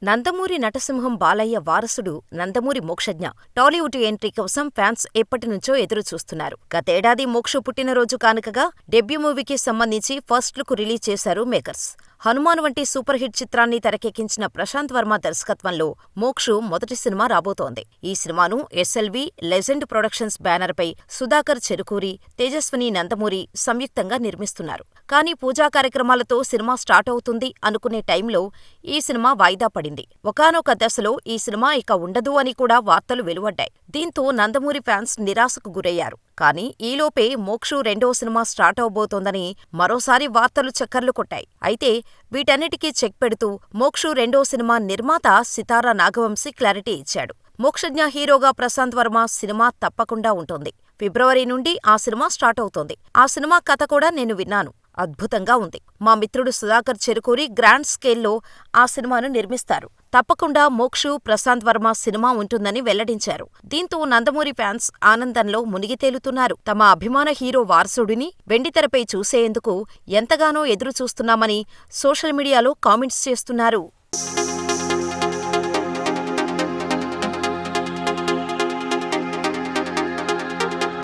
నందమూరి నటసింహం బాలయ్య వారసుడు నందమూరి మోక్షజ్ఞ టాలీవుడ్ ఎంట్రీ కోసం ఫ్యాన్స్ ఎప్పటినుంచో ఎదురుచూస్తున్నారు. గతేడాది మోక్షు పుట్టినరోజు కానుకగా డెబ్యూ మూవీకి సంబంధించి ఫస్ట్ లుక్ రిలీజ్ చేశారు మేకర్స్. హనుమాన్ వంటి సూపర్ హిట్ చిత్రాన్ని తెరకెక్కించిన ప్రశాంత్ వర్మ దర్శకత్వంలో మోక్షు మొదటి సినిమా రాబోతోంది. ఈ సినిమాను ఎస్ఎల్వి లెజెండ్ ప్రొడక్షన్స్ బ్యానర్పై సుధాకర్ చెరుకూరి, తేజస్విని నందమూరి సంయుక్తంగా నిర్మిస్తున్నారు. కానీ పూజా కార్యక్రమాలతో సినిమా స్టార్ట్ అవుతుంది అనుకునే టైంలో ఈ సినిమా వాయిదా పడింది. ఒకానొక దశలో ఈ సినిమా ఇక ఉండదు అని కూడా వార్తలు వెలువడ్డాయి. దీంతో నందమూరి ఫ్యాన్స్ నిరాశకు గురయ్యారు. కానీ ఈలోపే మోక్షు రెండో సినిమా స్టార్ట్ అవబోతోందని మరోసారి వార్తలు చక్కర్లు కొట్టాయి. అయితే వీటన్నిటికీ చెక్ పెడుతూ మోక్షు రెండో సినిమా నిర్మాత సితారా నాగవంశీ క్లారిటీ ఇచ్చాడు. మోక్షజ్ఞ హీరోగా ప్రశాంత్ వర్మ సినిమా తప్పకుండా ఉంటుంది. ఫిబ్రవరి నుండి ఆ సినిమా స్టార్ట్ అవుతోంది. ఆ సినిమా కథ కూడా నేను విన్నాను. అద్భుతంగా ఉంది. మా మిత్రుడు సుధాకర్ చెరుకూరి గ్రాండ్ స్కేల్లో ఆ సినిమాను నిర్మిస్తారు. తప్పకుండా మోక్షు, ప్రశాంత్ వర్మ సినిమా ఉంటుందని వెల్లడించారు. దీంతో నందమూరి ఫ్యాన్స్ ఆనందంలో మునిగి తేలుతున్నారు. తమ అభిమాన హీరో వారసుడిని వెండితెరపై చూసేందుకు ఎంతగానో ఎదురుచూస్తున్నామని సోషల్ మీడియాలో కామెంట్స్ చేస్తున్నారు.